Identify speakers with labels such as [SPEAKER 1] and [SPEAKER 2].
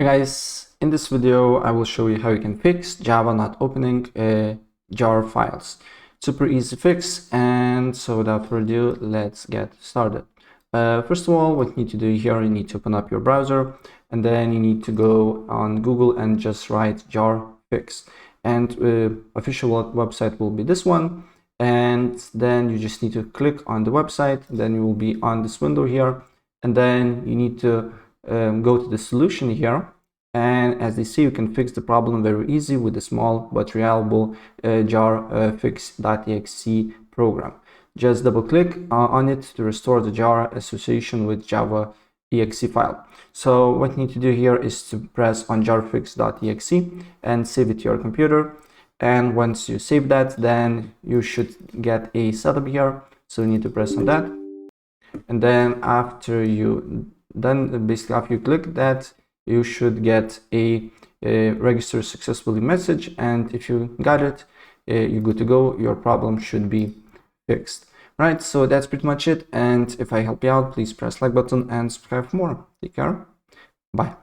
[SPEAKER 1] Hey guys, in this video I will show you how you can fix Java not opening jar files. Super easy fix, and so without further ado, let's get started. First of all, what you need to do here, you need to open up your browser, and then you need to go on Google and just write jar fix. And official website will be this one, and then you just need to click on the website. Then you will be on this window here, and then you need to go to the solution here, and as they see, you can fix the problem very easy with a small but reliable jar fix.exe program. Just double click on it to restore the jar association with Java exe file. So what you need to do here is to press on jarfix.exe and save it to your computer. And once you save that, then you should get a setup here. So you need to press on that, and then after you click that, you should get a register successfully message, and if you got it, you're good to go. Your problem should be fixed. Right, so that's pretty much it, and if I help you out, please press like button and subscribe for more. Take care. Bye.